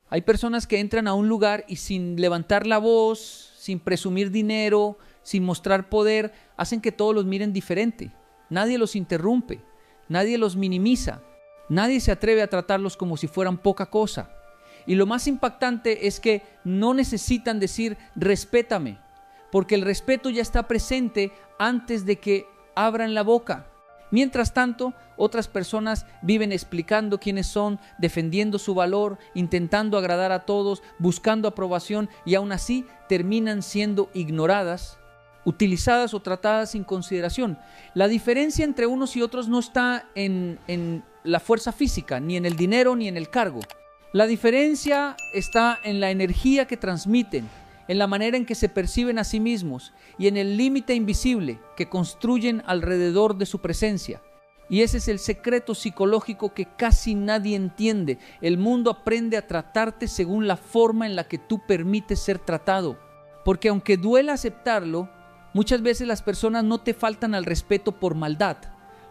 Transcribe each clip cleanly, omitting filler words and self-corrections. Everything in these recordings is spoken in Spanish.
Hay personas que entran a un lugar y sin levantar la voz, sin presumir dinero, sin mostrar poder, hacen que todos los miren diferente. Nadie los interrumpe, nadie los minimiza, nadie se atreve a tratarlos como si fueran poca cosa. Y lo más impactante es que no necesitan decir respétame, porque el respeto ya está presente antes de que abran la boca. Mientras tanto, otras personas viven explicando quiénes son, defendiendo su valor, intentando agradar a todos, buscando aprobación y aún así terminan siendo ignoradas, utilizadas o tratadas sin consideración. La diferencia entre unos y otros no está en la fuerza física, ni en el dinero, ni en el cargo. La diferencia está en la energía que transmiten, en la manera en que se perciben a sí mismos y en el límite invisible que construyen alrededor de su presencia. Y ese es el secreto psicológico que casi nadie entiende. El mundo aprende a tratarte según la forma en la que tú permites ser tratado. Porque aunque duela aceptarlo, muchas veces las personas no te faltan al respeto por maldad.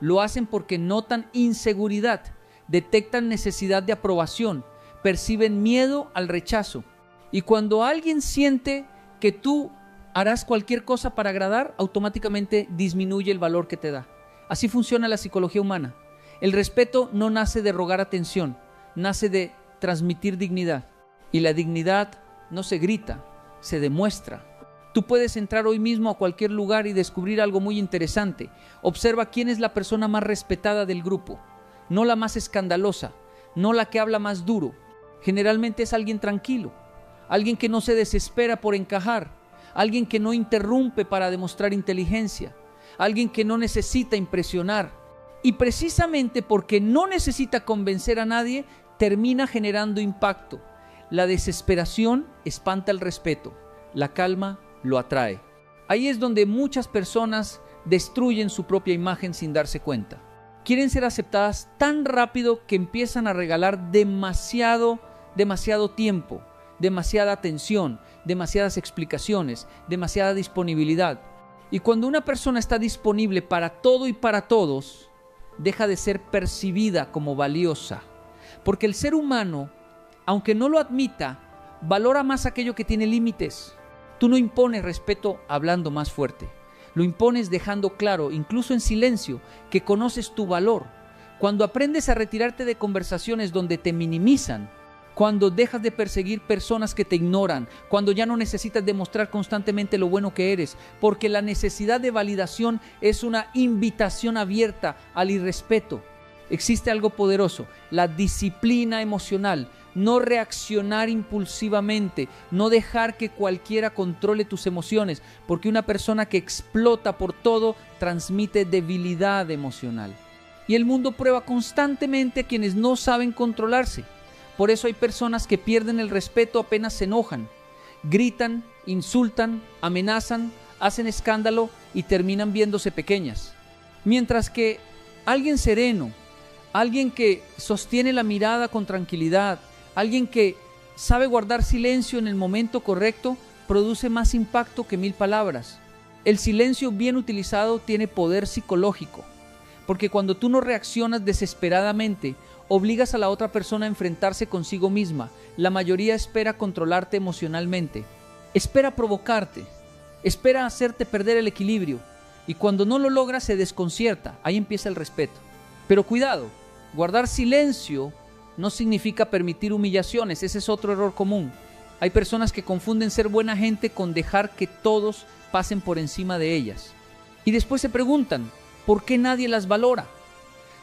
Lo hacen porque notan inseguridad, detectan necesidad de aprobación, perciben miedo al rechazo. Y cuando alguien siente que tú harás cualquier cosa para agradar, automáticamente disminuye el valor que te da. Así funciona la psicología humana. El respeto no nace de rogar atención, nace de transmitir dignidad. Y la dignidad no se grita, se demuestra. Tú puedes entrar hoy mismo a cualquier lugar y descubrir algo muy interesante. Observa quién es la persona más respetada del grupo, no la más escandalosa, no la que habla más duro. Generalmente es alguien tranquilo, alguien que no se desespera por encajar, alguien que no interrumpe para demostrar inteligencia, alguien que no necesita impresionar. Y precisamente porque no necesita convencer a nadie, termina generando impacto. La desesperación espanta el respeto, la calma lo atrae. Ahí es donde muchas personas destruyen su propia imagen sin darse cuenta. Quieren ser aceptadas tan rápido que empiezan a regalar demasiado tiempo, demasiada atención, demasiadas explicaciones, demasiada disponibilidad. Y cuando una persona está disponible para todo y para todos, deja de ser percibida como valiosa. Porque el ser humano, aunque no lo admita, valora más aquello que tiene límites. Tú no impones respeto hablando más fuerte. Lo impones dejando claro, incluso en silencio, que conoces tu valor. Cuando aprendes a retirarte de conversaciones donde te minimizan, cuando dejas de perseguir personas que te ignoran, cuando ya no necesitas demostrar constantemente lo bueno que eres, porque la necesidad de validación es una invitación abierta al irrespeto. Existe algo poderoso, la disciplina emocional, no reaccionar impulsivamente, no dejar que cualquiera controle tus emociones, porque una persona que explota por todo transmite debilidad emocional. Y el mundo prueba constantemente a quienes no saben controlarse. Por eso hay personas que pierden el respeto apenas se enojan, gritan, insultan, amenazan, hacen escándalo y terminan viéndose pequeñas. Mientras que alguien sereno, alguien que sostiene la mirada con tranquilidad, alguien que sabe guardar silencio en el momento correcto, produce más impacto que 1000 palabras. El silencio bien utilizado tiene poder psicológico, porque cuando tú no reaccionas desesperadamente, obligas a la otra persona a enfrentarse consigo misma. La mayoría espera controlarte emocionalmente, espera provocarte, espera hacerte perder el equilibrio, y cuando no lo logra se desconcierta. Ahí empieza el respeto. Pero cuidado, guardar silencio no significa permitir humillaciones. Ese es otro error común. Hay personas que confunden ser buena gente con dejar que todos pasen por encima de ellas. Y después se preguntan, ¿por qué nadie las valora?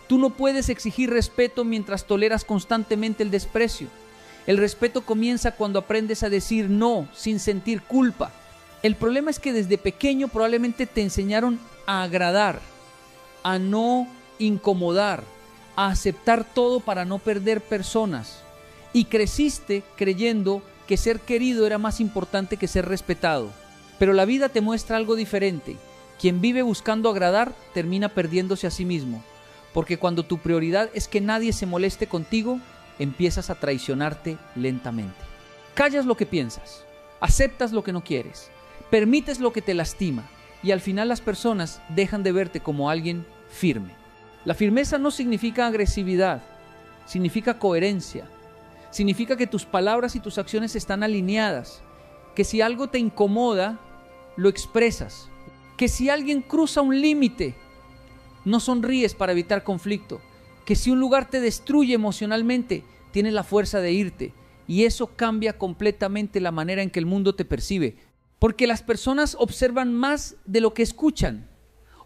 Tú no puedes exigir respeto mientras toleras constantemente el desprecio. El respeto comienza cuando aprendes a decir no sin sentir culpa. El problema es que desde pequeño probablemente te enseñaron a agradar, a no incomodar, a aceptar todo para no perder personas. Y creciste creyendo que ser querido era más importante que ser respetado. Pero la vida te muestra algo diferente. Quien vive buscando agradar termina perdiéndose a sí mismo. Porque cuando tu prioridad es que nadie se moleste contigo, empiezas a traicionarte lentamente. Callas lo que piensas, aceptas lo que no quieres, permites lo que te lastima y al final las personas dejan de verte como alguien firme. La firmeza no significa agresividad, significa coherencia. Significa que tus palabras y tus acciones están alineadas. Que si algo te incomoda, lo expresas. Que si alguien cruza un límite, no sonríes para evitar conflicto. Que si un lugar te destruye emocionalmente, tienes la fuerza de irte. Y eso cambia completamente la manera en que el mundo te percibe. Porque las personas observan más de lo que escuchan.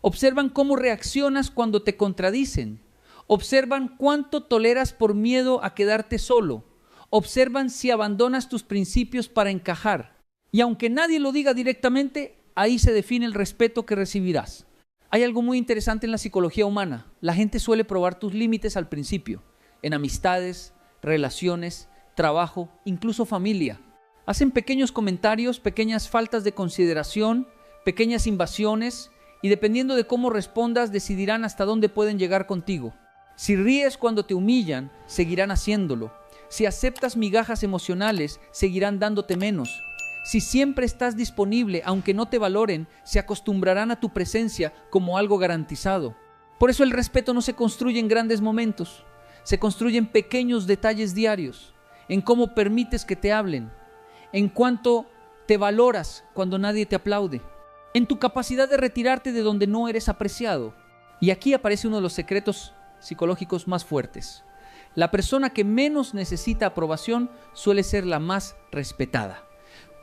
Observan cómo reaccionas cuando te contradicen. Observan cuánto toleras por miedo a quedarte solo. Observan si abandonas tus principios para encajar. Y aunque nadie lo diga directamente, ahí se define el respeto que recibirás. Hay algo muy interesante en la psicología humana. La gente suele probar tus límites al principio. En amistades, relaciones, trabajo, incluso familia. Hacen pequeños comentarios, pequeñas faltas de consideración, pequeñas invasiones, y dependiendo de cómo respondas, decidirán hasta dónde pueden llegar contigo. Si ríes cuando te humillan, seguirán haciéndolo. Si aceptas migajas emocionales, seguirán dándote menos. Si siempre estás disponible, aunque no te valoren, se acostumbrarán a tu presencia como algo garantizado. Por eso el respeto no se construye en grandes momentos, se construye en pequeños detalles diarios, en cómo permites que te hablen, en cuánto te valoras cuando nadie te aplaude, en tu capacidad de retirarte de donde no eres apreciado. Y aquí aparece uno de los secretos psicológicos más fuertes. La persona que menos necesita aprobación suele ser la más respetada,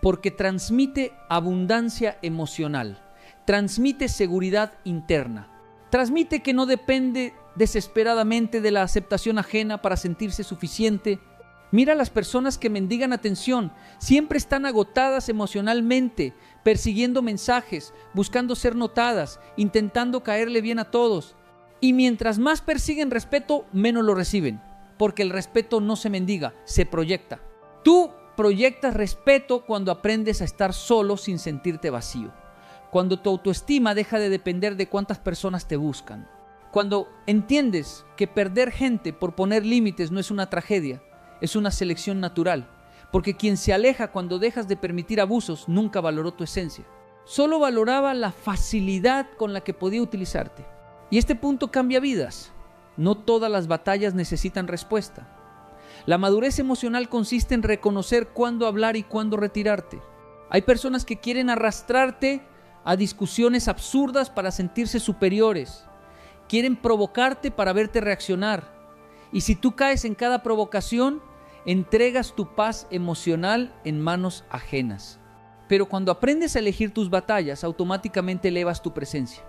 porque transmite abundancia emocional, transmite seguridad interna, transmite que no depende desesperadamente de la aceptación ajena para sentirse suficiente. Mira a las personas que mendigan atención, siempre están agotadas emocionalmente, persiguiendo mensajes, buscando ser notadas, intentando caerle bien a todos. Y mientras más persiguen respeto, menos lo reciben, porque el respeto no se mendiga, se proyecta. Tú proyectas respeto cuando aprendes a estar solo sin sentirte vacío, cuando tu autoestima deja de depender de cuántas personas te buscan, cuando entiendes que perder gente por poner límites no es una tragedia, es una selección natural, porque quien se aleja cuando dejas de permitir abusos nunca valoró tu esencia, solo valoraba la facilidad con la que podía utilizarte. Y este punto cambia vidas. No todas las batallas necesitan respuesta. La madurez emocional consiste en reconocer cuándo hablar y cuándo retirarte. Hay personas que quieren arrastrarte a discusiones absurdas para sentirse superiores. Quieren provocarte para verte reaccionar. Y si tú caes en cada provocación, entregas tu paz emocional en manos ajenas. Pero cuando aprendes a elegir tus batallas, automáticamente elevas tu presencia.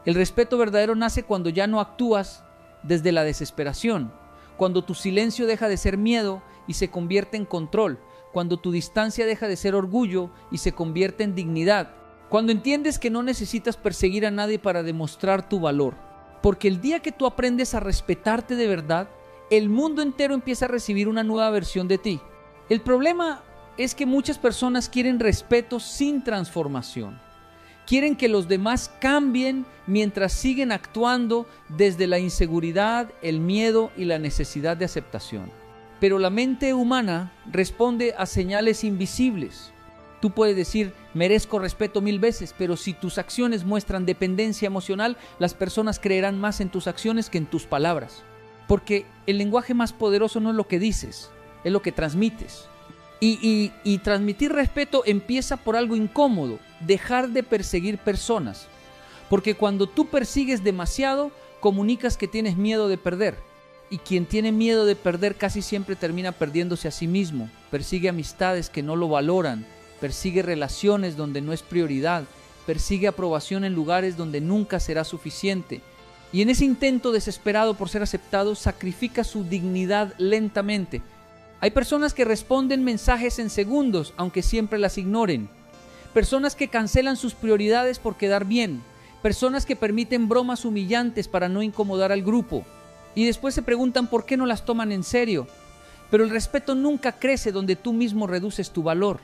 El respeto verdadero nace cuando ya no actúas desde la desesperación, cuando tu silencio deja de ser miedo y se convierte en control, cuando tu distancia deja de ser orgullo y se convierte en dignidad, cuando entiendes que no necesitas perseguir a nadie para demostrar tu valor, porque el día que tú aprendes a respetarte de verdad, el mundo entero empieza a recibir una nueva versión de ti. El problema es que muchas personas quieren respeto sin transformación. Quieren que los demás cambien mientras siguen actuando desde la inseguridad, el miedo y la necesidad de aceptación. Pero la mente humana responde a señales invisibles. Tú puedes decir, merezco respeto 1000 veces, pero si tus acciones muestran dependencia emocional, las personas creerán más en tus acciones que en tus palabras. Porque el lenguaje más poderoso no es lo que dices, es lo que transmites. Y transmitir respeto empieza por algo incómodo, dejar de perseguir personas. Porque cuando tú persigues demasiado, comunicas que tienes miedo de perder. Y quien tiene miedo de perder casi siempre termina perdiéndose a sí mismo. Persigue amistades que no lo valoran, persigue relaciones donde no es prioridad, persigue aprobación en lugares donde nunca será suficiente. Y en ese intento desesperado por ser aceptado, sacrifica su dignidad lentamente. Hay personas que responden mensajes en segundos, aunque siempre las ignoren. Personas que cancelan sus prioridades por quedar bien. Personas que permiten bromas humillantes para no incomodar al grupo. Y después se preguntan por qué no las toman en serio. Pero el respeto nunca crece donde tú mismo reduces tu valor.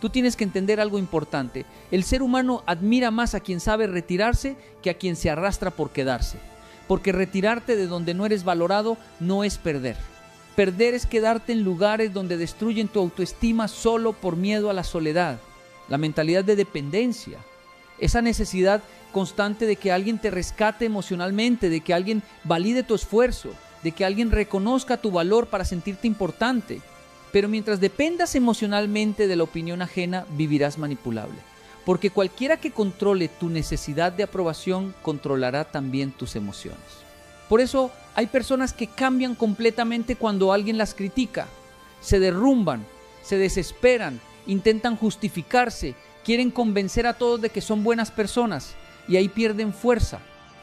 Tú tienes que entender algo importante. El ser humano admira más a quien sabe retirarse que a quien se arrastra por quedarse. Porque retirarte de donde no eres valorado no es perder. Perder es quedarte en lugares donde destruyen tu autoestima solo por miedo a la soledad. La mentalidad de dependencia. Esa necesidad constante de que alguien te rescate emocionalmente, de que alguien valide tu esfuerzo, de que alguien reconozca tu valor para sentirte importante. Pero mientras dependas emocionalmente de la opinión ajena, vivirás manipulable. Porque cualquiera que controle tu necesidad de aprobación, controlará también tus emociones. Por eso hay personas que cambian completamente cuando alguien las critica. Se derrumban, se desesperan, intentan justificarse, quieren convencer a todos de que son buenas personas y ahí pierden fuerza.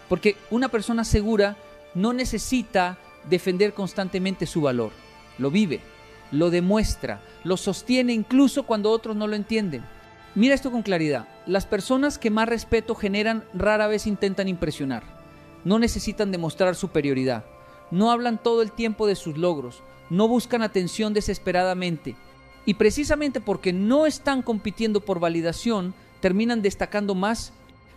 Porque una persona segura no necesita defender constantemente su valor. Lo vive, lo demuestra, lo sostiene incluso cuando otros no lo entienden. Mira esto con claridad. Las personas que más respeto generan rara vez intentan impresionar. No necesitan demostrar superioridad. No hablan todo el tiempo de sus logros. No buscan atención desesperadamente. Y precisamente porque no están compitiendo por validación, terminan destacando más.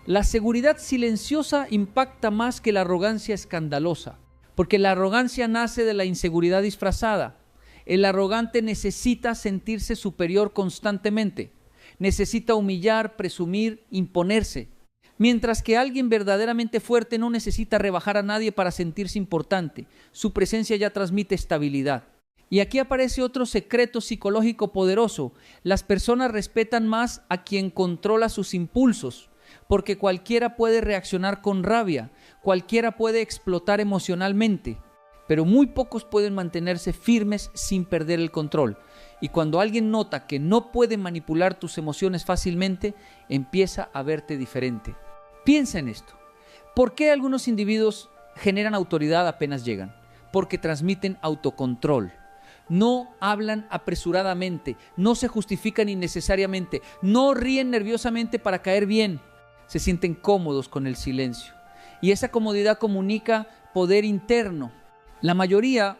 La seguridad silenciosa impacta más que la arrogancia escandalosa. Porque la arrogancia nace de la inseguridad disfrazada. El arrogante necesita sentirse superior constantemente. Necesita humillar, presumir, imponerse. Mientras que alguien verdaderamente fuerte no necesita rebajar a nadie para sentirse importante. Su presencia ya transmite estabilidad. Y aquí aparece otro secreto psicológico poderoso. Las personas respetan más a quien controla sus impulsos, porque cualquiera puede reaccionar con rabia, cualquiera puede explotar emocionalmente, pero muy pocos pueden mantenerse firmes sin perder el control. Y cuando alguien nota que no puede manipular tus emociones fácilmente, empieza a verte diferente. Piensa en esto. ¿Por qué algunos individuos generan autoridad apenas llegan? Porque transmiten autocontrol. No hablan apresuradamente, no se justifican innecesariamente, no ríen nerviosamente para caer bien. Se sienten cómodos con el silencio. Y esa comodidad comunica poder interno. La mayoría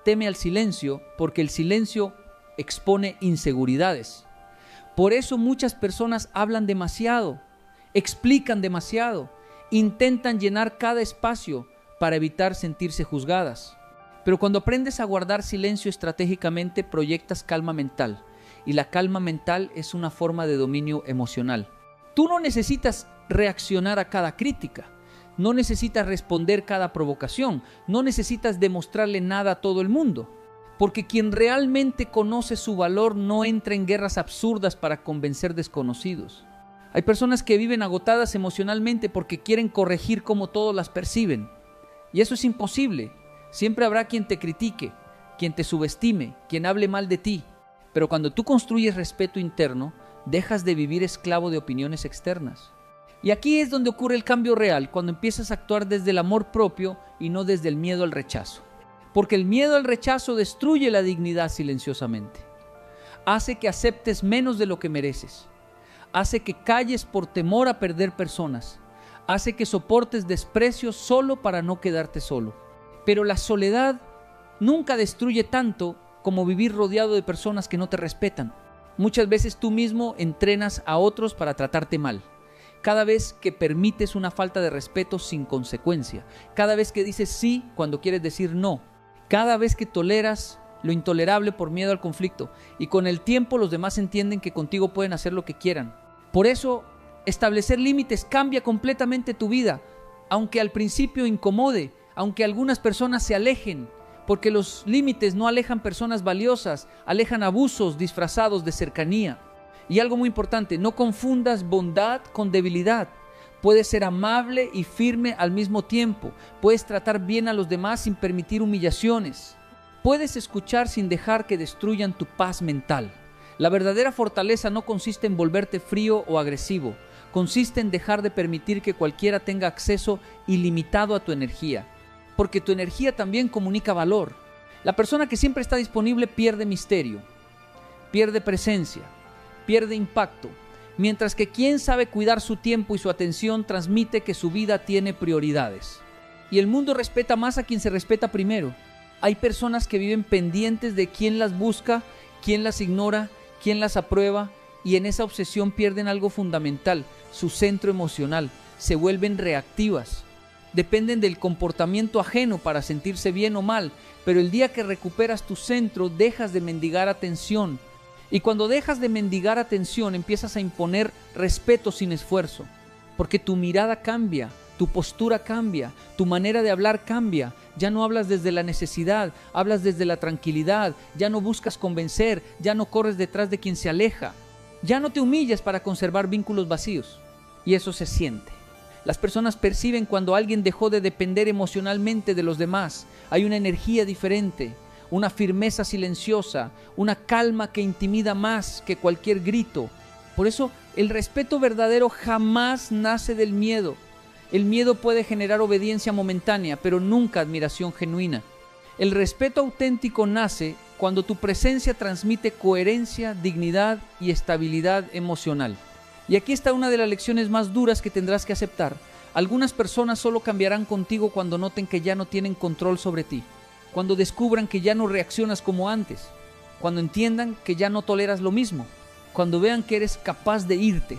teme al silencio porque el silencio expone inseguridades. Por eso muchas personas hablan demasiado, explican demasiado, intentan llenar cada espacio para evitar sentirse juzgadas. Pero cuando aprendes a guardar silencio estratégicamente, proyectas calma mental. Y la calma mental es una forma de dominio emocional. Tú no necesitas reaccionar a cada crítica. No necesitas responder cada provocación. No necesitas demostrarle nada a todo el mundo. Porque quien realmente conoce su valor no entra en guerras absurdas para convencer desconocidos. Hay personas que viven agotadas emocionalmente porque quieren corregir cómo todos las perciben. Y eso es imposible. Siempre habrá quien te critique, quien te subestime, quien hable mal de ti. Pero cuando tú construyes respeto interno, dejas de vivir esclavo de opiniones externas. Y aquí es donde ocurre el cambio real, cuando empiezas a actuar desde el amor propio y no desde el miedo al rechazo. Porque el miedo al rechazo destruye la dignidad silenciosamente. Hace que aceptes menos de lo que mereces. Hace que calles por temor a perder personas. Hace que soportes desprecio solo para no quedarte solo. Pero la soledad nunca destruye tanto como vivir rodeado de personas que no te respetan. Muchas veces tú mismo entrenas a otros para tratarte mal. Cada vez que permites una falta de respeto sin consecuencia. Cada vez que dices sí cuando quieres decir no. Cada vez que toleras lo intolerable por miedo al conflicto. Y con el tiempo los demás entienden que contigo pueden hacer lo que quieran. Por eso, establecer límites cambia completamente tu vida. Aunque al principio incomode, aunque algunas personas se alejen, porque los límites no alejan personas valiosas, alejan abusos disfrazados de cercanía. Y algo muy importante, no confundas bondad con debilidad. Puedes ser amable y firme al mismo tiempo. Puedes tratar bien a los demás sin permitir humillaciones. Puedes escuchar sin dejar que destruyan tu paz mental. La verdadera fortaleza no consiste en volverte frío o agresivo. Consiste en dejar de permitir que cualquiera tenga acceso ilimitado a tu energía. Porque tu energía también comunica valor. La persona que siempre está disponible pierde misterio, pierde presencia, pierde impacto, mientras que quien sabe cuidar su tiempo y su atención transmite que su vida tiene prioridades. Y el mundo respeta más a quien se respeta primero. Hay personas que viven pendientes de quién las busca, quién las ignora, quién las aprueba, y en esa obsesión pierden algo fundamental, su centro emocional, se vuelven reactivas. Dependen del comportamiento ajeno para sentirse bien o mal, pero el día que recuperas tu centro, dejas de mendigar atención. Y cuando dejas de mendigar atención, empiezas a imponer respeto sin esfuerzo, porque tu mirada cambia, tu postura cambia, tu manera de hablar cambia. Ya no hablas desde la necesidad, hablas desde la tranquilidad, ya no buscas convencer, ya no corres detrás de quien se aleja, ya no te humillas para conservar vínculos vacíos. Y eso se siente. Las personas perciben cuando alguien dejó de depender emocionalmente de los demás. Hay una energía diferente, una firmeza silenciosa, una calma que intimida más que cualquier grito. Por eso, el respeto verdadero jamás nace del miedo. El miedo puede generar obediencia momentánea, pero nunca admiración genuina. El respeto auténtico nace cuando tu presencia transmite coherencia, dignidad y estabilidad emocional. Y aquí está una de las lecciones más duras que tendrás que aceptar. Algunas personas solo cambiarán contigo cuando noten que ya no tienen control sobre ti, cuando descubran que ya no reaccionas como antes, cuando entiendan que ya no toleras lo mismo, cuando vean que eres capaz de irte,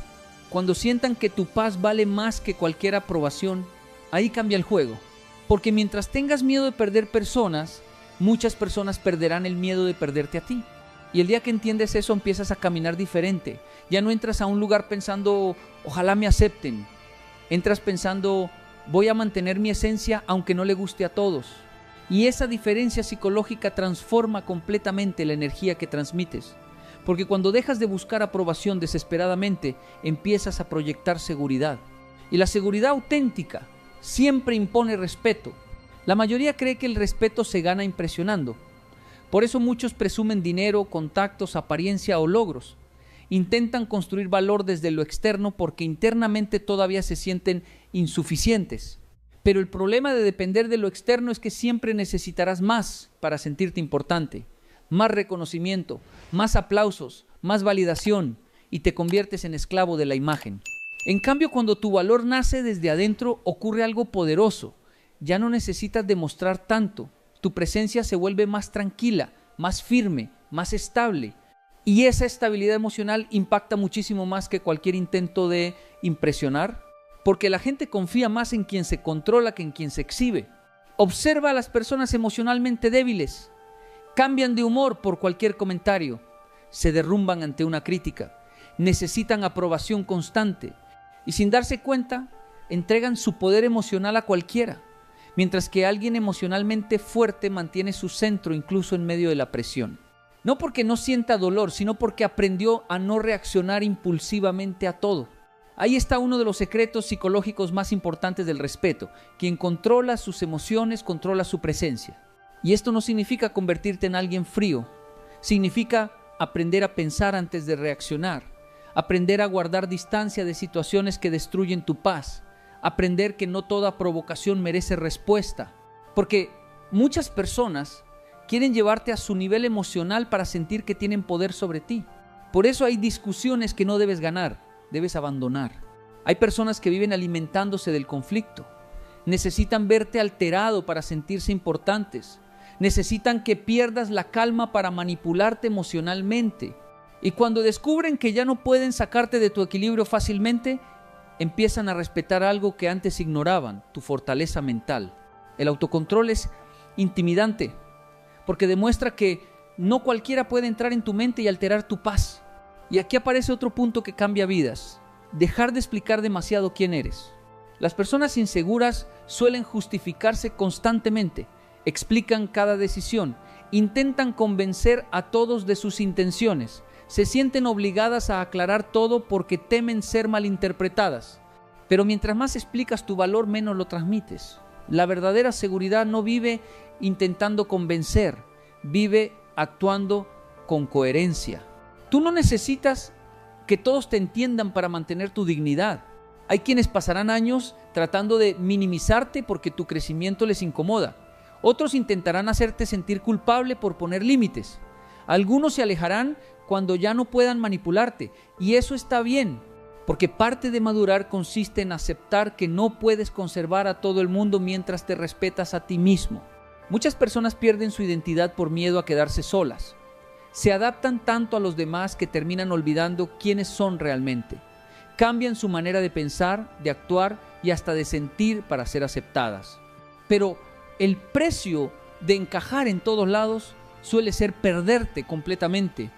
cuando sientan que tu paz vale más que cualquier aprobación. Ahí cambia el juego. Porque mientras tengas miedo de perder personas, muchas personas perderán el miedo de perderte a ti. Y el día que entiendes eso, empiezas a caminar diferente. Ya no entras a un lugar pensando, ojalá me acepten. Entras pensando, voy a mantener mi esencia aunque no le guste a todos. Y esa diferencia psicológica transforma completamente la energía que transmites. Porque cuando dejas de buscar aprobación desesperadamente, empiezas a proyectar seguridad. Y la seguridad auténtica siempre impone respeto. La mayoría cree que el respeto se gana impresionando. Por eso muchos presumen dinero, contactos, apariencia o logros. Intentan construir valor desde lo externo porque internamente todavía se sienten insuficientes. Pero el problema de depender de lo externo es que siempre necesitarás más para sentirte importante, más reconocimiento, más aplausos, más validación, y te conviertes en esclavo de la imagen. En cambio, cuando tu valor nace desde adentro, ocurre algo poderoso. Ya no necesitas demostrar tanto. Tu presencia se vuelve más tranquila, más firme, más estable. Y esa estabilidad emocional impacta muchísimo más que cualquier intento de impresionar, porque la gente confía más en quien se controla que en quien se exhibe. Observa a las personas emocionalmente débiles. Cambian de humor por cualquier comentario. Se derrumban ante una crítica. Necesitan aprobación constante. Y sin darse cuenta, entregan su poder emocional a cualquiera. Mientras que alguien emocionalmente fuerte mantiene su centro incluso en medio de la presión. No porque no sienta dolor, sino porque aprendió a no reaccionar impulsivamente a todo. Ahí está uno de los secretos psicológicos más importantes del respeto. Quien controla sus emociones, controla su presencia. Y esto no significa convertirte en alguien frío. Significa aprender a pensar antes de reaccionar. Aprender a guardar distancia de situaciones que destruyen tu paz. Aprender que no toda provocación merece respuesta. Porque muchas personas quieren llevarte a su nivel emocional para sentir que tienen poder sobre ti. Por eso hay discusiones que no debes ganar, debes abandonar. Hay personas que viven alimentándose del conflicto. Necesitan verte alterado para sentirse importantes. Necesitan que pierdas la calma para manipularte emocionalmente. Y cuando descubren que ya no pueden sacarte de tu equilibrio fácilmente, empiezan a respetar algo que antes ignoraban, tu fortaleza mental. El autocontrol es intimidante, porque demuestra que no cualquiera puede entrar en tu mente y alterar tu paz. Y aquí aparece otro punto que cambia vidas: dejar de explicar demasiado quién eres. Las personas inseguras suelen justificarse constantemente, explican cada decisión, intentan convencer a todos de sus intenciones, se sienten obligadas a aclarar todo porque temen ser malinterpretadas. Pero mientras más explicas tu valor, menos lo transmites. La verdadera seguridad no vive intentando convencer, vive actuando con coherencia. Tú no necesitas que todos te entiendan para mantener tu dignidad. Hay quienes pasarán años tratando de minimizarte porque tu crecimiento les incomoda. Otros intentarán hacerte sentir culpable por poner límites. Algunos se alejarán cuando ya no puedan manipularte, y eso está bien, porque parte de madurar consiste en aceptar que no puedes conservar a todo el mundo mientras te respetas a ti mismo. Muchas personas pierden su identidad por miedo a quedarse solas. Se adaptan tanto a los demás que terminan olvidando quiénes son realmente. Cambian su manera de pensar, de actuar y hasta de sentir para ser aceptadas. Pero el precio de encajar en todos lados suele ser perderte completamente.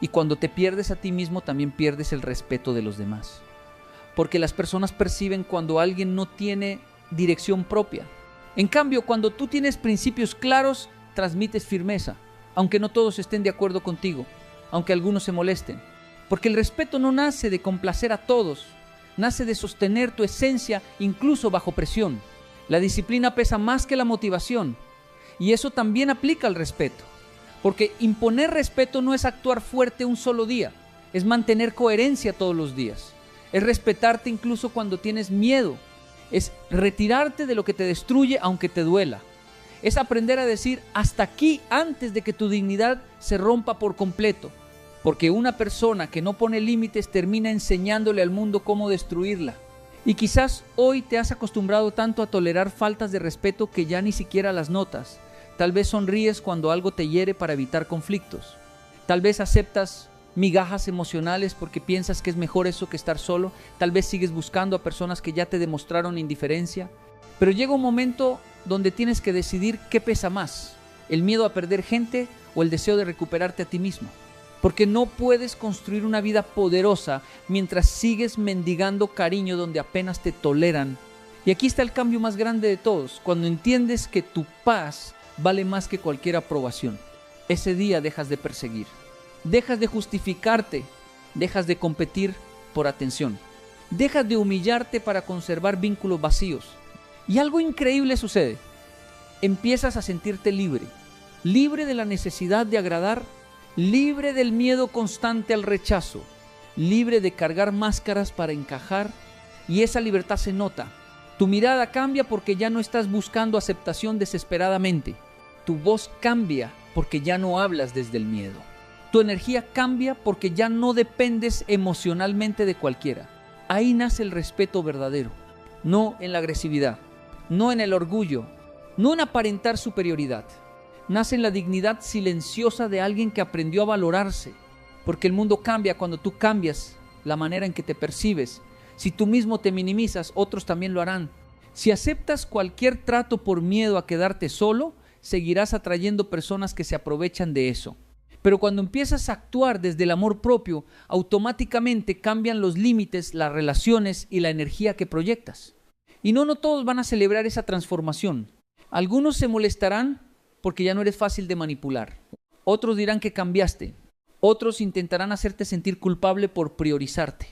Y cuando te pierdes a ti mismo, también pierdes el respeto de los demás. Porque las personas perciben cuando alguien no tiene dirección propia. En cambio, cuando tú tienes principios claros, transmites firmeza, aunque no todos estén de acuerdo contigo, aunque algunos se molesten. Porque el respeto no nace de complacer a todos, nace de sostener tu esencia incluso bajo presión. La disciplina pesa más que la motivación, y eso también aplica al respeto. Porque imponer respeto no es actuar fuerte un solo día, es mantener coherencia todos los días. Es respetarte incluso cuando tienes miedo. Es retirarte de lo que te destruye aunque te duela. Es aprender a decir hasta aquí antes de que tu dignidad se rompa por completo. Porque una persona que no pone límites termina enseñándole al mundo cómo destruirla. Y quizás hoy te has acostumbrado tanto a tolerar faltas de respeto que ya ni siquiera las notas. Tal vez sonríes cuando algo te hiere para evitar conflictos. Tal vez aceptas migajas emocionales porque piensas que es mejor eso que estar solo. Tal vez sigues buscando a personas que ya te demostraron indiferencia. Pero llega un momento donde tienes que decidir qué pesa más, el miedo a perder gente o el deseo de recuperarte a ti mismo. Porque no puedes construir una vida poderosa mientras sigues mendigando cariño donde apenas te toleran. Y aquí está el cambio más grande de todos, cuando entiendes que tu paz vale más que cualquier aprobación. Ese día dejas de perseguir. Dejas de justificarte, dejas de competir por atención, dejas de humillarte para conservar vínculos vacíos. Y algo increíble sucede. Empiezas a sentirte libre, libre de la necesidad de agradar, libre del miedo constante al rechazo, libre de cargar máscaras para encajar, y esa libertad se nota. Tu mirada cambia porque ya no estás buscando aceptación desesperadamente. Tu voz cambia porque ya no hablas desde el miedo. Tu energía cambia porque ya no dependes emocionalmente de cualquiera. Ahí nace el respeto verdadero, no en la agresividad, no en el orgullo, no en aparentar superioridad. Nace en la dignidad silenciosa de alguien que aprendió a valorarse, porque el mundo cambia cuando tú cambias la manera en que te percibes. Si tú mismo te minimizas, otros también lo harán. Si aceptas cualquier trato por miedo a quedarte solo, seguirás atrayendo personas que se aprovechan de eso. Pero cuando empiezas a actuar desde el amor propio, automáticamente cambian los límites, las relaciones y la energía que proyectas. Y no todos van a celebrar esa transformación. Algunos se molestarán porque ya no eres fácil de manipular. Otros dirán que cambiaste. Otros intentarán hacerte sentir culpable por priorizarte.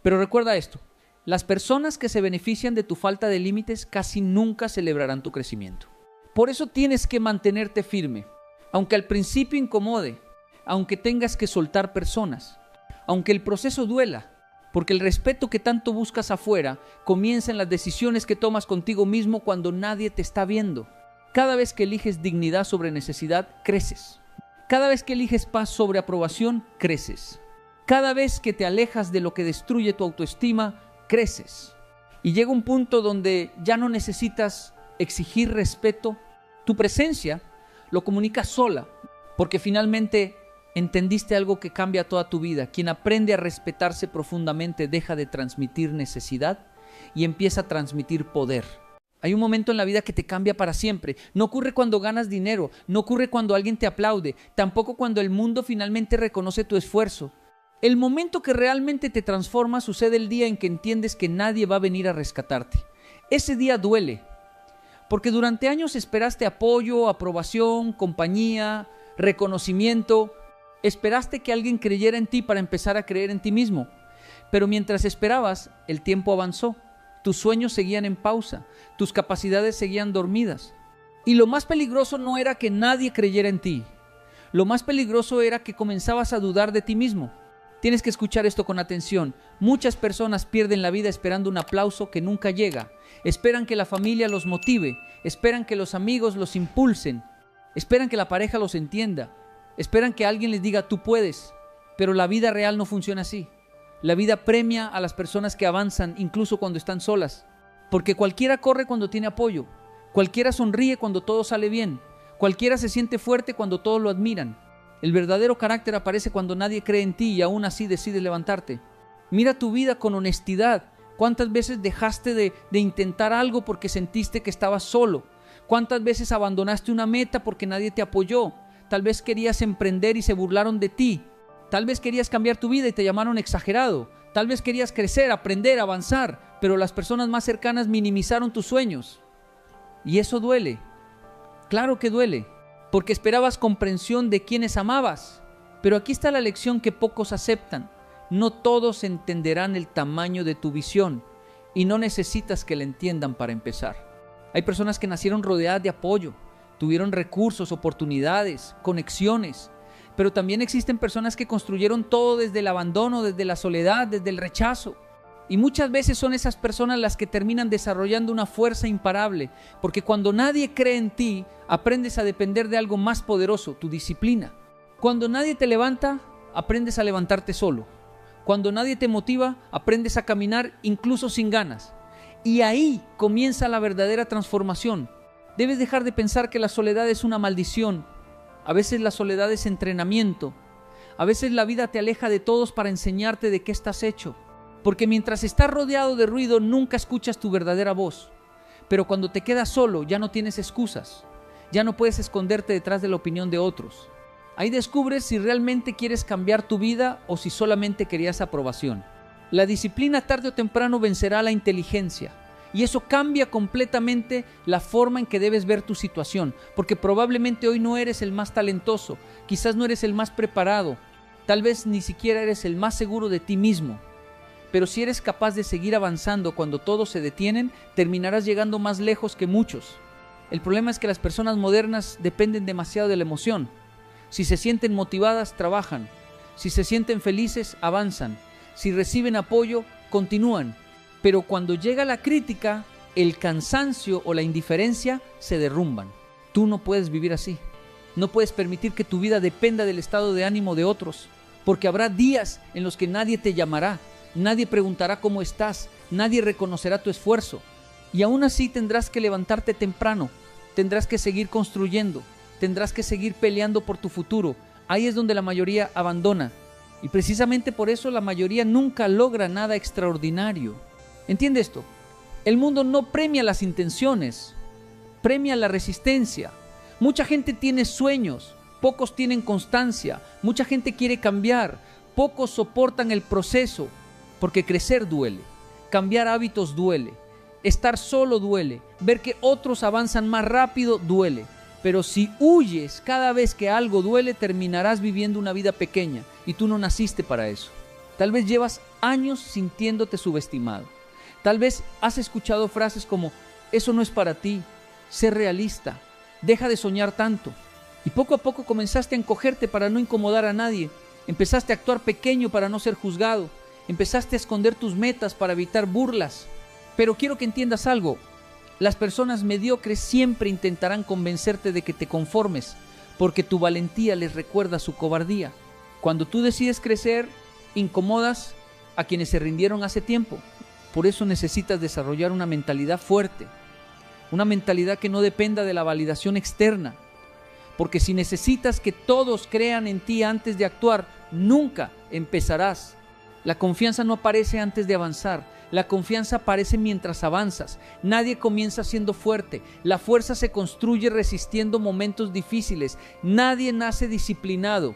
Pero recuerda esto, las personas que se benefician de tu falta de límites casi nunca celebrarán tu crecimiento. Por eso tienes que mantenerte firme, aunque al principio incomode, aunque tengas que soltar personas, aunque el proceso duela, porque el respeto que tanto buscas afuera comienza en las decisiones que tomas contigo mismo cuando nadie te está viendo. Cada vez que eliges dignidad sobre necesidad, creces. Cada vez que eliges paz sobre aprobación, creces. Cada vez que te alejas de lo que destruye tu autoestima, creces. Y llega un punto donde ya no necesitas exigir respeto. Tu presencia lo comunicas sola, porque finalmente entendiste algo que cambia toda tu vida. Quien aprende a respetarse profundamente deja de transmitir necesidad y empieza a transmitir poder. Hay un momento en la vida que te cambia para siempre. No ocurre cuando ganas dinero, no ocurre cuando alguien te aplaude, tampoco cuando el mundo finalmente reconoce tu esfuerzo. El momento que realmente te transforma sucede el día en que entiendes que nadie va a venir a rescatarte. Ese día duele, porque durante años esperaste apoyo, aprobación, compañía, reconocimiento. Esperaste que alguien creyera en ti para empezar a creer en ti mismo. Pero mientras esperabas, el tiempo avanzó. Tus sueños seguían en pausa, tus capacidades seguían dormidas. Y lo más peligroso no era que nadie creyera en ti. Lo más peligroso era que comenzabas a dudar de ti mismo. Tienes que escuchar esto con atención. Muchas personas pierden la vida esperando un aplauso que nunca llega. Esperan que la familia los motive, esperan que los amigos los impulsen, esperan que la pareja los entienda, esperan que alguien les diga tú puedes. Pero la vida real no funciona así. La vida premia a las personas que avanzan incluso cuando están solas, porque cualquiera corre cuando tiene apoyo, cualquiera sonríe cuando todo sale bien, cualquiera se siente fuerte cuando todos lo admiran. El verdadero carácter aparece cuando nadie cree en ti y aún así decides levantarte. Mira tu vida con honestidad. ¿Cuántas veces dejaste de intentar algo porque sentiste que estabas solo? ¿Cuántas veces abandonaste una meta porque nadie te apoyó? Tal vez querías emprender y se burlaron de ti. Tal vez querías cambiar tu vida y te llamaron exagerado. Tal vez querías crecer, aprender, avanzar, pero las personas más cercanas minimizaron tus sueños. Y eso duele. Claro que duele, porque esperabas comprensión de quienes amabas. Pero aquí está la lección que pocos aceptan. No todos entenderán el tamaño de tu visión y no necesitas que la entiendan para empezar. Hay personas que nacieron rodeadas de apoyo, tuvieron recursos, oportunidades, conexiones, pero también existen personas que construyeron todo desde el abandono, desde la soledad, desde el rechazo. Y muchas veces son esas personas las que terminan desarrollando una fuerza imparable, porque cuando nadie cree en ti, aprendes a depender de algo más poderoso, tu disciplina. Cuando nadie te levanta, aprendes a levantarte solo. Cuando nadie te motiva, aprendes a caminar incluso sin ganas. Y ahí comienza la verdadera transformación. Debes dejar de pensar que la soledad es una maldición. A veces la soledad es entrenamiento. A veces la vida te aleja de todos para enseñarte de qué estás hecho. Porque mientras estás rodeado de ruido, nunca escuchas tu verdadera voz. Pero cuando te quedas solo, ya no tienes excusas. Ya no puedes esconderte detrás de la opinión de otros. Ahí descubres si realmente quieres cambiar tu vida o si solamente querías aprobación. La disciplina tarde o temprano vencerá a la inteligencia. Y eso cambia completamente la forma en que debes ver tu situación. Porque probablemente hoy no eres el más talentoso. Quizás no eres el más preparado. Tal vez ni siquiera eres el más seguro de ti mismo. Pero si eres capaz de seguir avanzando cuando todos se detienen, terminarás llegando más lejos que muchos. El problema es que las personas modernas dependen demasiado de la emoción. Si se sienten motivadas, trabajan. Si se sienten felices, avanzan. Si reciben apoyo, continúan. Pero cuando llega la crítica, el cansancio o la indiferencia se derrumban. Tú no puedes vivir así. No puedes permitir que tu vida dependa del estado de ánimo de otros, porque habrá días en los que nadie te llamará, nadie preguntará cómo estás, nadie reconocerá tu esfuerzo. Y aún así tendrás que levantarte temprano, tendrás que seguir construyendo, tendrás que seguir peleando por tu futuro. Ahí es donde la mayoría abandona. Y precisamente por eso la mayoría nunca logra nada extraordinario. ¿Entiende esto? El mundo no premia las intenciones, premia la resistencia. Mucha gente tiene sueños, pocos tienen constancia, mucha gente quiere cambiar, pocos soportan el proceso, porque crecer duele, cambiar hábitos duele, estar solo duele, ver que otros avanzan más rápido duele. Pero si huyes cada vez que algo duele, terminarás viviendo una vida pequeña y tú no naciste para eso. Tal vez llevas años sintiéndote subestimado. Tal vez has escuchado frases como, eso no es para ti, sé realista, deja de soñar tanto. Y poco a poco comenzaste a encogerte para no incomodar a nadie. Empezaste a actuar pequeño para no ser juzgado. Empezaste a esconder tus metas para evitar burlas. Pero quiero que entiendas algo. Las personas mediocres siempre intentarán convencerte de que te conformes, porque tu valentía les recuerda su cobardía. Cuando tú decides crecer, incomodas a quienes se rindieron hace tiempo. Por eso necesitas desarrollar una mentalidad fuerte, una mentalidad que no dependa de la validación externa. Porque si necesitas que todos crean en ti antes de actuar, nunca empezarás. La confianza no aparece antes de avanzar. La confianza aparece mientras avanzas. Nadie comienza siendo fuerte. La fuerza se construye resistiendo momentos difíciles. Nadie nace disciplinado.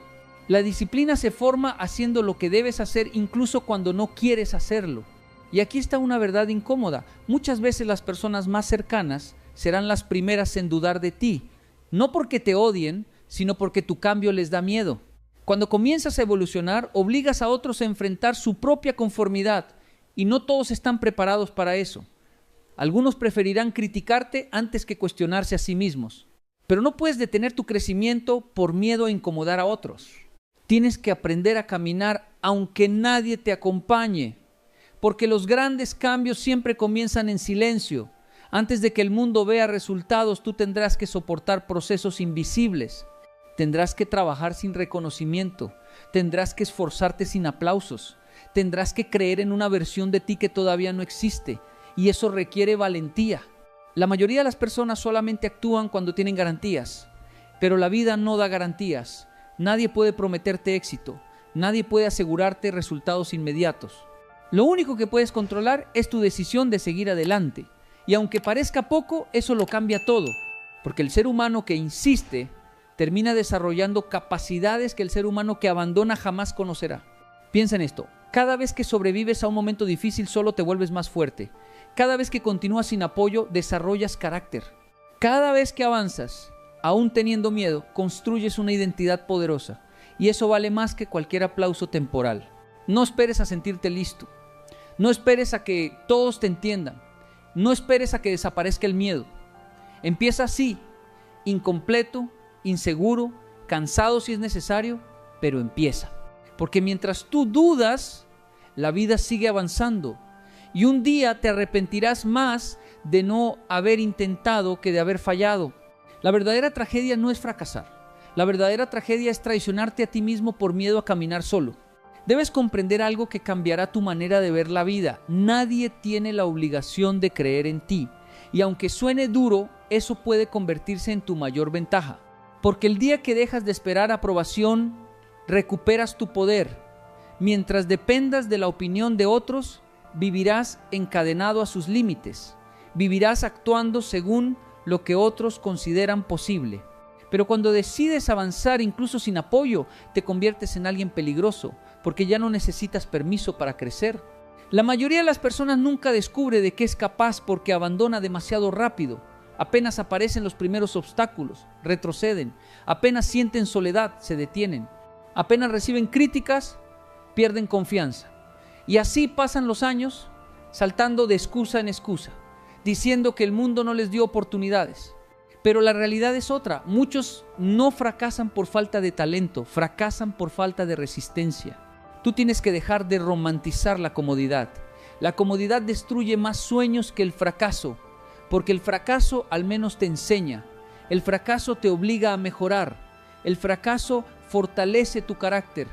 La disciplina se forma haciendo lo que debes hacer incluso cuando no quieres hacerlo. Y aquí está una verdad incómoda. Muchas veces las personas más cercanas serán las primeras en dudar de ti. No porque te odien, sino porque tu cambio les da miedo. Cuando comienzas a evolucionar, obligas a otros a enfrentar su propia conformidad. Y no todos están preparados para eso. Algunos preferirán criticarte antes que cuestionarse a sí mismos. Pero no puedes detener tu crecimiento por miedo a incomodar a otros. Tienes que aprender a caminar aunque nadie te acompañe. Porque los grandes cambios siempre comienzan en silencio. Antes de que el mundo vea resultados, tú tendrás que soportar procesos invisibles. Tendrás que trabajar sin reconocimiento. Tendrás que esforzarte sin aplausos. Tendrás que creer en una versión de ti que todavía no existe. Y eso requiere valentía. La mayoría de las personas solamente actúan cuando tienen garantías. Pero la vida no da garantías. Nadie puede prometerte éxito. Nadie puede asegurarte resultados inmediatos. Lo único que puedes controlar es tu decisión de seguir adelante. Y aunque parezca poco, eso lo cambia todo. Porque el ser humano que insiste termina desarrollando capacidades que el ser humano que abandona jamás conocerá. Piensa en esto. Cada vez que sobrevives a un momento difícil, solo te vuelves más fuerte. Cada vez que continúas sin apoyo, desarrollas carácter. Cada vez que avanzas, aún teniendo miedo, construyes una identidad poderosa. Y eso vale más que cualquier aplauso temporal. No esperes a sentirte listo. No esperes a que todos te entiendan. No esperes a que desaparezca el miedo. Empieza así, incompleto, inseguro, cansado si es necesario, pero empieza. Porque mientras tú dudas, la vida sigue avanzando. Y un día te arrepentirás más de no haber intentado que de haber fallado. La verdadera tragedia no es fracasar. La verdadera tragedia es traicionarte a ti mismo por miedo a caminar solo. Debes comprender algo que cambiará tu manera de ver la vida. Nadie tiene la obligación de creer en ti. Y aunque suene duro, eso puede convertirse en tu mayor ventaja. Porque el día que dejas de esperar aprobación, recuperas tu poder. Mientras dependas de la opinión de otros, vivirás encadenado a sus límites. Vivirás actuando según lo que otros consideran posible. Pero cuando decides avanzar incluso sin apoyo, te conviertes en alguien peligroso, porque ya no necesitas permiso para crecer. La mayoría de las personas nunca descubre de qué es capaz porque abandona demasiado rápido. Apenas aparecen los primeros obstáculos, retroceden. Apenas sienten soledad, se detienen. Apenas reciben críticas, pierden confianza. Y así pasan los años, saltando de excusa en excusa, diciendo que el mundo no les dio oportunidades. Pero la realidad es otra. Muchos no fracasan por falta de talento, fracasan por falta de resistencia. Tú tienes que dejar de romantizar la comodidad. La comodidad destruye más sueños que el fracaso, porque el fracaso al menos te enseña. El fracaso te obliga a mejorar. El fracaso fortalece tu carácter,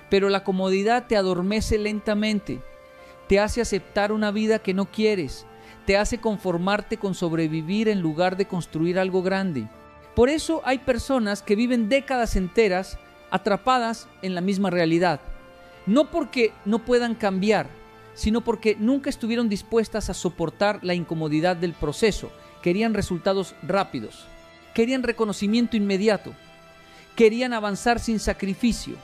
pero la comodidad te adormece lentamente. Te hace aceptar una vida que no quieres. Te hace conformarte con sobrevivir en lugar de construir algo grande. Por eso hay personas que viven décadas enteras atrapadas en la misma realidad. No porque no puedan cambiar, sino porque nunca estuvieron dispuestas a soportar la incomodidad del proceso. Querían resultados rápidos, querían reconocimiento inmediato, querían avanzar sin sacrificio,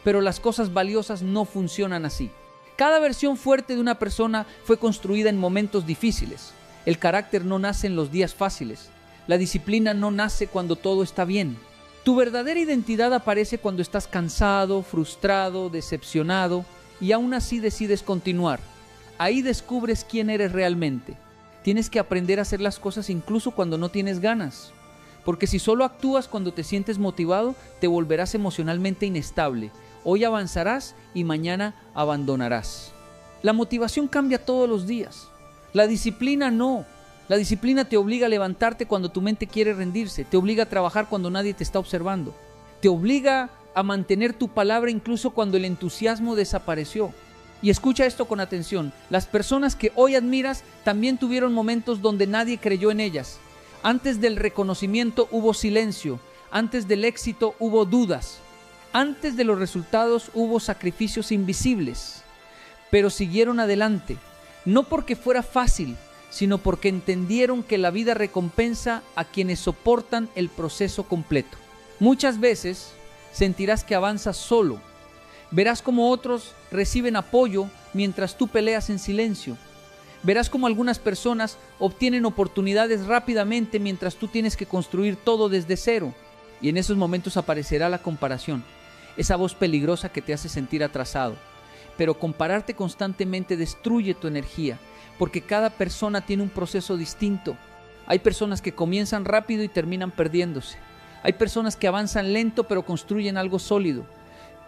pero las cosas valiosas no funcionan así. Cada versión fuerte de una persona fue construida en momentos difíciles. El carácter no nace en los días fáciles. La disciplina no nace cuando todo está bien. Tu verdadera identidad aparece cuando estás cansado, frustrado, decepcionado y aún así decides continuar. Ahí descubres quién eres realmente. Tienes que aprender a hacer las cosas incluso cuando no tienes ganas. Porque si solo actúas cuando te sientes motivado, te volverás emocionalmente inestable. Hoy avanzarás y mañana abandonarás. La motivación cambia todos los días. La disciplina no. La disciplina te obliga a levantarte cuando tu mente quiere rendirse. Te obliga a trabajar cuando nadie te está observando. Te obliga a mantener tu palabra incluso cuando el entusiasmo desapareció. Y escucha esto con atención. Las personas que hoy admiras también tuvieron momentos donde nadie creyó en ellas. Antes del reconocimiento hubo silencio. Antes del éxito hubo dudas. Antes de los resultados hubo sacrificios invisibles, pero siguieron adelante, no porque fuera fácil, sino porque entendieron que la vida recompensa a quienes soportan el proceso completo. Muchas veces sentirás que avanzas solo, verás como otros reciben apoyo mientras tú peleas en silencio, verás como algunas personas obtienen oportunidades rápidamente mientras tú tienes que construir todo desde cero, y en esos momentos aparecerá la comparación. Esa voz peligrosa que te hace sentir atrasado. Pero compararte constantemente destruye tu energía, porque cada persona tiene un proceso distinto. Hay personas que comienzan rápido y terminan perdiéndose. Hay personas que avanzan lento pero construyen algo sólido.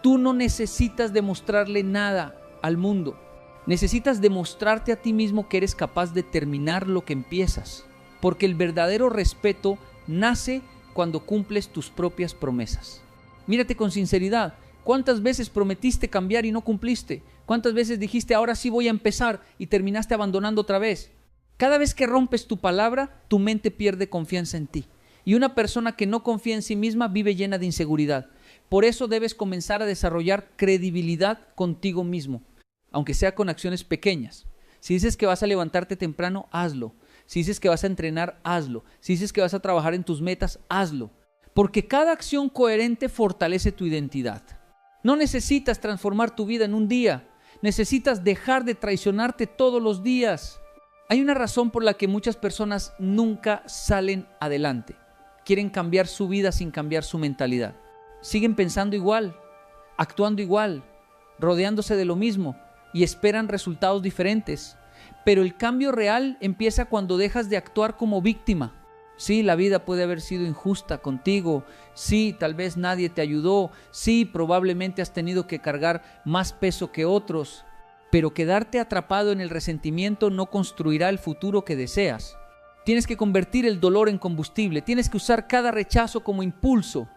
Tú no necesitas demostrarle nada al mundo. Necesitas demostrarte a ti mismo que eres capaz de terminar lo que empiezas, porque el verdadero respeto nace cuando cumples tus propias promesas. Mírate con sinceridad. ¿Cuántas veces prometiste cambiar y no cumpliste? ¿Cuántas veces dijiste ahora sí voy a empezar y terminaste abandonando otra vez? Cada vez que rompes tu palabra, tu mente pierde confianza en ti. Y una persona que no confía en sí misma vive llena de inseguridad. Por eso debes comenzar a desarrollar credibilidad contigo mismo, aunque sea con acciones pequeñas. Si dices que vas a levantarte temprano, hazlo. Si dices que vas a entrenar, hazlo. Si dices que vas a trabajar en tus metas, hazlo. Porque cada acción coherente fortalece tu identidad. No necesitas transformar tu vida en un día. Necesitas dejar de traicionarte todos los días. Hay una razón por la que muchas personas nunca salen adelante. Quieren cambiar su vida sin cambiar su mentalidad. Siguen pensando igual, actuando igual, rodeándose de lo mismo y esperan resultados diferentes. Pero el cambio real empieza cuando dejas de actuar como víctima. Sí, la vida puede haber sido injusta contigo. Sí, tal vez nadie te ayudó. Sí, probablemente has tenido que cargar más peso que otros. Pero quedarte atrapado en el resentimiento no construirá el futuro que deseas. Tienes que convertir el dolor en combustible. Tienes que usar cada rechazo como impulso,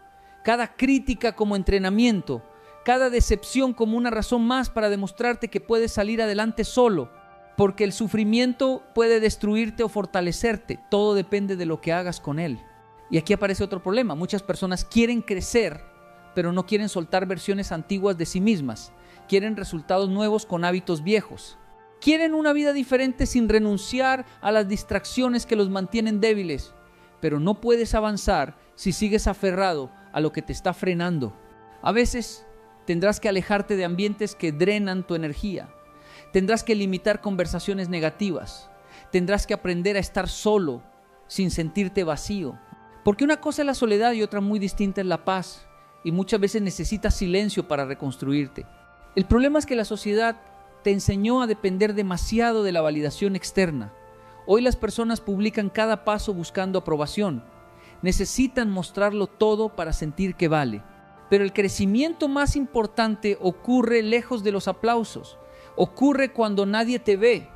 cada crítica como entrenamiento, cada decepción como una razón más para demostrarte que puedes salir adelante solo. Porque el sufrimiento puede destruirte o fortalecerte. Todo depende de lo que hagas con él. Y aquí aparece otro problema. Muchas personas quieren crecer, pero no quieren soltar versiones antiguas de sí mismas. Quieren resultados nuevos con hábitos viejos. Quieren una vida diferente sin renunciar a las distracciones que los mantienen débiles. Pero no puedes avanzar si sigues aferrado a lo que te está frenando. A veces tendrás que alejarte de ambientes que drenan tu energía. Tendrás que limitar conversaciones negativas. Tendrás que aprender a estar solo, sin sentirte vacío. Porque una cosa es la soledad y otra muy distinta es la paz. Y muchas veces necesitas silencio para reconstruirte. El problema es que la sociedad te enseñó a depender demasiado de la validación externa. Hoy las personas publican cada paso buscando aprobación. Necesitan mostrarlo todo para sentir que vale. Pero el crecimiento más importante ocurre lejos de los aplausos. Ocurre cuando nadie te ve.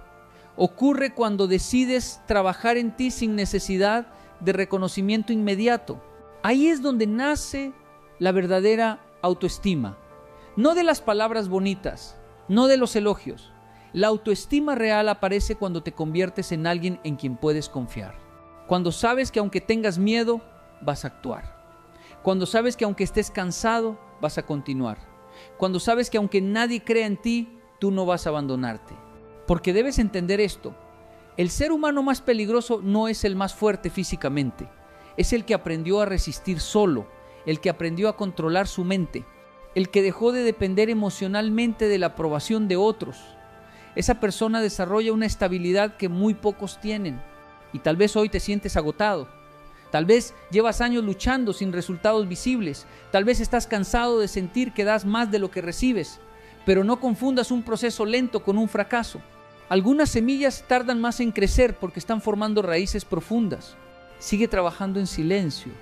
Ocurre cuando decides trabajar en ti sin necesidad de reconocimiento inmediato. Ahí es donde nace la verdadera autoestima. No de las palabras bonitas, no de los elogios. La autoestima real aparece cuando te conviertes en alguien en quien puedes confiar. Cuando sabes que aunque tengas miedo, vas a actuar. Cuando sabes que aunque estés cansado, vas a continuar. Cuando sabes que aunque nadie crea en ti, tú no vas a abandonarte. Porque debes entender esto. El ser humano más peligroso no es el más fuerte físicamente. Es el que aprendió a resistir solo, el que aprendió a controlar su mente, el que dejó de depender emocionalmente de la aprobación de otros. Esa persona desarrolla una estabilidad que muy pocos tienen. Y tal vez hoy te sientes agotado. Tal vez llevas años luchando sin resultados visibles. Tal vez estás cansado de sentir que das más de lo que recibes. Pero no confundas un proceso lento con un fracaso. Algunas semillas tardan más en crecer porque están formando raíces profundas. Sigue trabajando en silencio.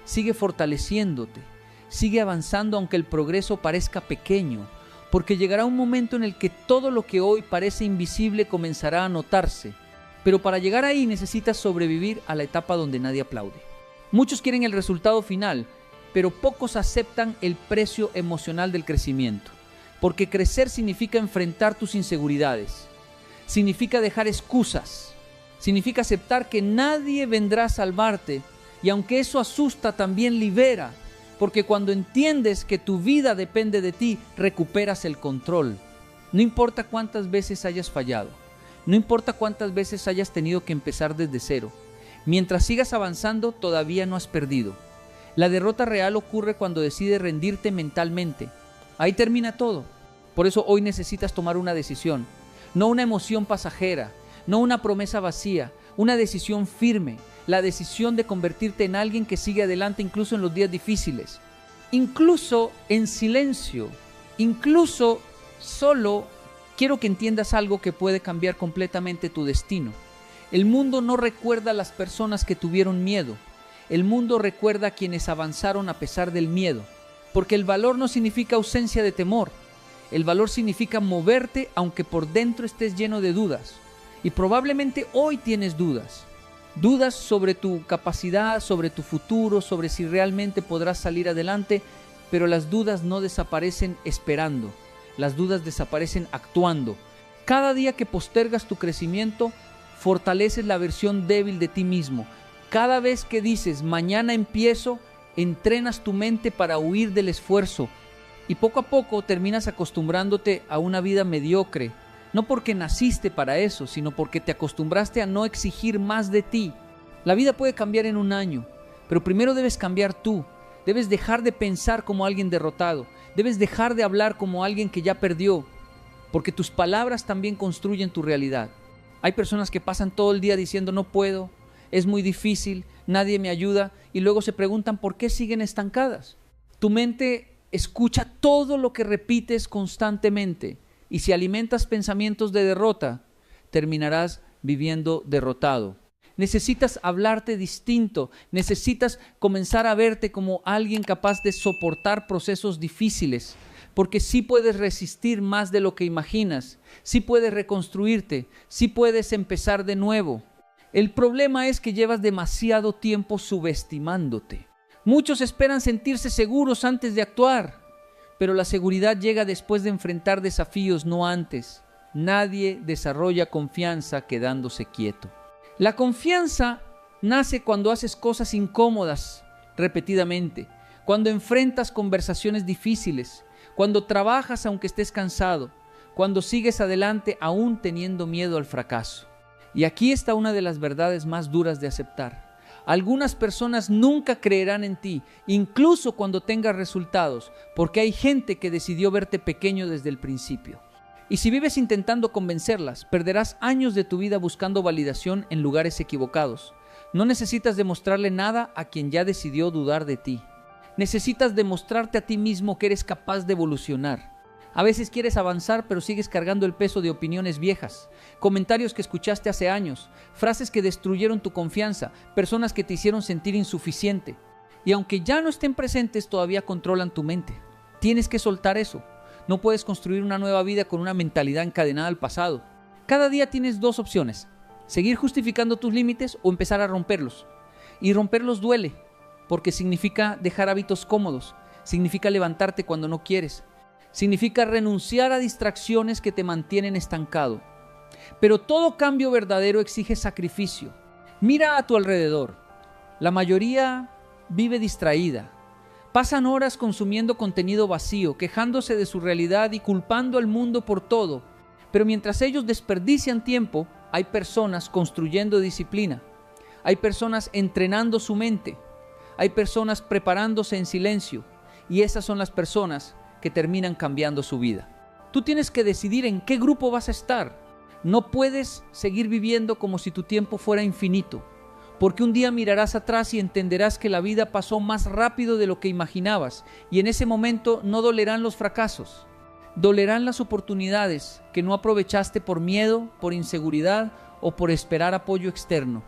Sigue fortaleciéndote. Sigue avanzando aunque el progreso parezca pequeño. Porque llegará un momento en el que todo lo que hoy parece invisible comenzará a notarse. Pero para llegar ahí necesitas sobrevivir a la etapa donde nadie aplaude. Muchos quieren el resultado final, pero pocos aceptan el precio emocional del crecimiento. Porque crecer significa enfrentar tus inseguridades. Significa dejar excusas. Significa aceptar que nadie vendrá a salvarte. Y aunque eso asusta, también libera. Porque cuando entiendes que tu vida depende de ti, recuperas el control. No importa cuántas veces hayas fallado. No importa cuántas veces hayas tenido que empezar desde cero. Mientras sigas avanzando, todavía no has perdido. La derrota real ocurre cuando decides rendirte mentalmente. Ahí termina todo. Por eso hoy necesitas tomar una decisión. No una emoción pasajera, no una promesa vacía, una decisión firme. La decisión de convertirte en alguien que sigue adelante incluso en los días difíciles. Incluso en silencio. Incluso solo. Quiero que entiendas algo que puede cambiar completamente tu destino. El mundo no recuerda a las personas que tuvieron miedo. El mundo recuerda a quienes avanzaron a pesar del miedo. Porque el valor no significa ausencia de temor. El valor significa moverte aunque por dentro estés lleno de dudas. Y probablemente hoy tienes dudas. Dudas sobre tu capacidad, sobre tu futuro, sobre si realmente podrás salir adelante. Pero las dudas no desaparecen esperando. Las dudas desaparecen actuando. Cada día que postergas tu crecimiento, fortaleces la versión débil de ti mismo. Cada vez que dices, mañana empiezo, entrenas tu mente para huir del esfuerzo. Y poco a poco terminas acostumbrándote a una vida mediocre. No porque naciste para eso, sino porque te acostumbraste a no exigir más de ti. La vida puede cambiar en un año, pero primero debes cambiar tú. Debes dejar de pensar como alguien derrotado. Debes dejar de hablar como alguien que ya perdió. porque tus palabras también construyen tu realidad. Hay personas que pasan todo el día diciendo no puedo, es muy difícil, nadie me ayuda, y luego se preguntan por qué siguen estancadas. Tu mente escucha todo lo que repites constantemente, y si alimentas pensamientos de derrota, terminarás viviendo derrotado. Necesitas hablarte distinto, necesitas comenzar a verte como alguien capaz de soportar procesos difíciles, porque sí puedes resistir más de lo que imaginas, sí puedes reconstruirte, sí puedes empezar de nuevo. El problema es que llevas demasiado tiempo subestimándote. Muchos esperan sentirse seguros antes de actuar, pero la seguridad llega después de enfrentar desafíos, no antes. Nadie desarrolla confianza quedándose quieto. La confianza nace cuando haces cosas incómodas repetidamente, cuando enfrentas conversaciones difíciles, cuando trabajas aunque estés cansado, cuando sigues adelante aún teniendo miedo al fracaso. Y aquí está una de las verdades más duras de aceptar. Algunas personas nunca creerán en ti, incluso cuando tengas resultados, porque hay gente que decidió verte pequeño desde el principio. Y si vives intentando convencerlas, perderás años de tu vida buscando validación en lugares equivocados. No necesitas demostrarle nada a quien ya decidió dudar de ti. Necesitas demostrarte a ti mismo que eres capaz de evolucionar. A veces quieres avanzar, pero sigues cargando el peso de opiniones viejas, comentarios que escuchaste hace años, frases que destruyeron tu confianza, personas que te hicieron sentir insuficiente. Y aunque ya no estén presentes, todavía controlan tu mente. Tienes que soltar eso. No puedes construir una nueva vida con una mentalidad encadenada al pasado. Cada día tienes dos opciones: seguir justificando tus límites o empezar a romperlos. Y romperlos duele, porque significa dejar hábitos cómodos, significa levantarte cuando no quieres, significa renunciar a distracciones que te mantienen estancado. Pero todo cambio verdadero exige sacrificio. Mira a tu alrededor. La mayoría vive distraída. Pasan horas consumiendo contenido vacío, quejándose de su realidad y culpando al mundo por todo. Pero mientras ellos desperdician tiempo, hay personas construyendo disciplina. Hay personas entrenando su mente. Hay personas preparándose en silencio. Y esas son las personas que terminan cambiando su vida. Tú tienes que decidir en qué grupo vas a estar. No puedes seguir viviendo como si tu tiempo fuera infinito, porque un día mirarás atrás y entenderás que la vida pasó más rápido de lo que imaginabas, y en ese momento no dolerán los fracasos, dolerán las oportunidades que no aprovechaste por miedo, por inseguridad o por esperar apoyo externo.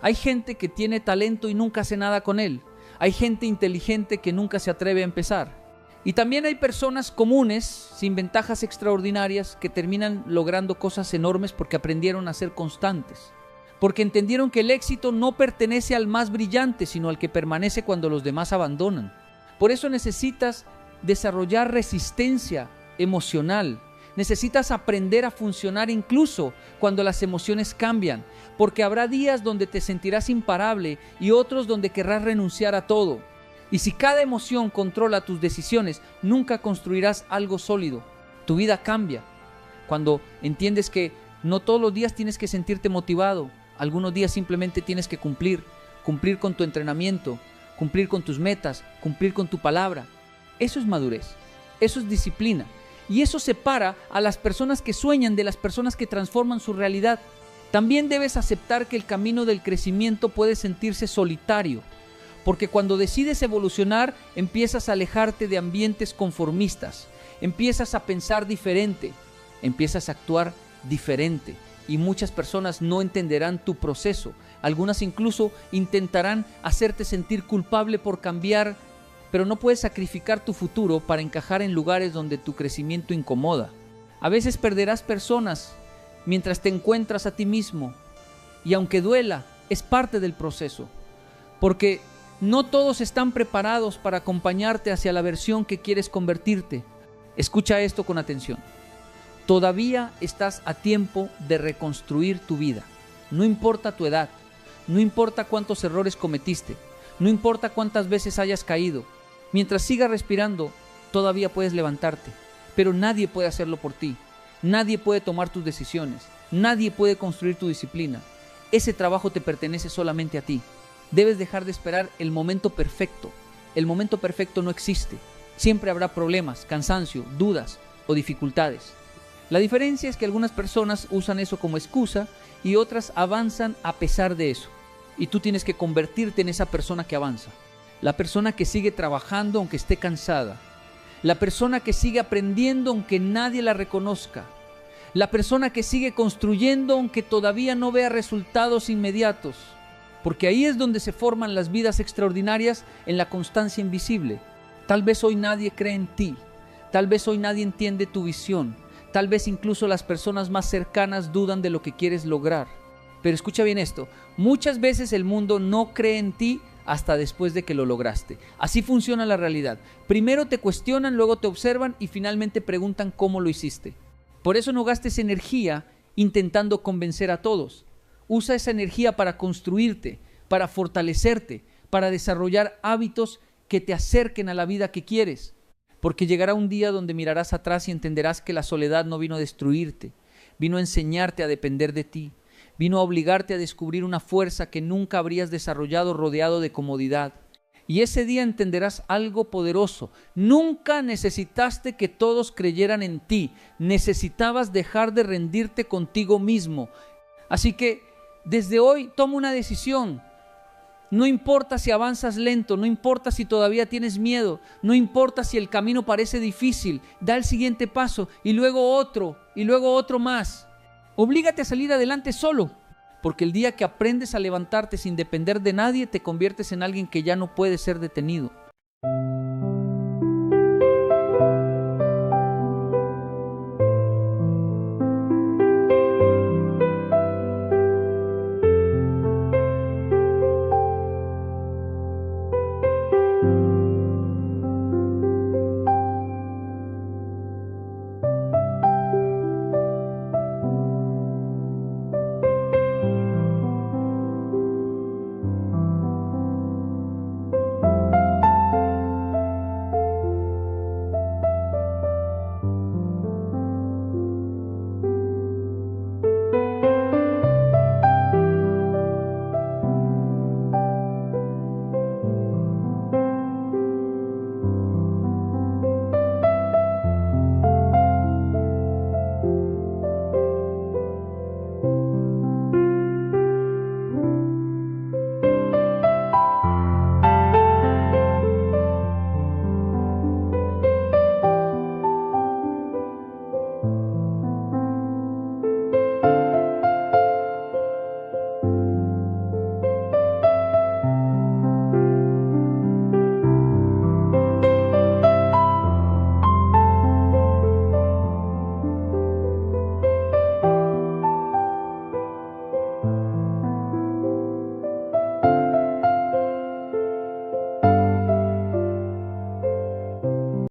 Hay gente que tiene talento y nunca hace nada con él. Hay gente inteligente que nunca se atreve a empezar. Y también hay personas comunes, sin ventajas extraordinarias, que terminan logrando cosas enormes porque aprendieron a ser constantes. Porque entendieron que el éxito no pertenece al más brillante, sino al que permanece cuando los demás abandonan. Por eso necesitas desarrollar resistencia emocional. Necesitas aprender a funcionar incluso cuando las emociones cambian, porque habrá días donde te sentirás imparable y otros donde querrás renunciar a todo. Y si cada emoción controla tus decisiones, nunca construirás algo sólido. Tu vida cambia cuando entiendes que no todos los días tienes que sentirte motivado. Algunos días simplemente tienes que cumplir con tu entrenamiento, cumplir con tus metas, cumplir con tu palabra. Eso es madurez, eso es disciplina. Y eso separa a las personas que sueñan de las personas que transforman su realidad. También debes aceptar que el camino del crecimiento puede sentirse solitario, porque cuando decides evolucionar, empiezas a alejarte de ambientes conformistas, empiezas a pensar diferente, empiezas a actuar diferente, y muchas personas no entenderán tu proceso. Algunas incluso intentarán hacerte sentir culpable por cambiar, pero no puedes sacrificar tu futuro para encajar en lugares donde tu crecimiento incomoda. A veces perderás personas mientras te encuentras a ti mismo, y aunque duela, es parte del proceso, porque no todos están preparados para acompañarte hacia la versión que quieres convertirte. Escucha esto con atención. Todavía estás a tiempo de reconstruir tu vida. No importa tu edad, no importa cuántos errores cometiste, no importa cuántas veces hayas caído. Mientras sigas respirando, todavía puedes levantarte, pero nadie puede hacerlo por ti. Nadie puede tomar tus decisiones, nadie puede construir tu disciplina. Ese trabajo te pertenece solamente a ti. Debes dejar de esperar el momento perfecto. El momento perfecto no existe. Siempre habrá problemas, cansancio, dudas o dificultades. La diferencia es que algunas personas usan eso como excusa y otras avanzan a pesar de eso. Y tú tienes que convertirte en esa persona que avanza. La persona que sigue trabajando aunque esté cansada. La persona que sigue aprendiendo aunque nadie la reconozca. La persona que sigue construyendo aunque todavía no vea resultados inmediatos. Porque ahí es donde se forman las vidas extraordinarias, en la constancia invisible. Tal vez hoy nadie cree en ti. Tal vez hoy nadie entiende tu visión. Tal vez incluso las personas más cercanas dudan de lo que quieres lograr. Pero escucha bien esto. Muchas veces el mundo no cree en ti hasta después de que lo lograste. Así funciona la realidad. Primero te cuestionan, luego te observan y finalmente preguntan cómo lo hiciste. Por eso no gastes energía intentando convencer a todos. Usa esa energía para construirte, para fortalecerte, para desarrollar hábitos que te acerquen a la vida que quieres. Porque llegará un día donde mirarás atrás y entenderás que la soledad no vino a destruirte, vino a enseñarte a depender de ti, vino a obligarte a descubrir una fuerza que nunca habrías desarrollado rodeado de comodidad. Y ese día entenderás algo poderoso. Nunca necesitaste que todos creyeran en ti, necesitabas dejar de rendirte contigo mismo. Así que desde hoy toma una decisión. No importa si avanzas lento, no importa si todavía tienes miedo, no importa si el camino parece difícil, da el siguiente paso y luego otro más. Oblígate a salir adelante solo, porque el día que aprendes a levantarte sin depender de nadie, te conviertes en alguien que ya no puede ser detenido.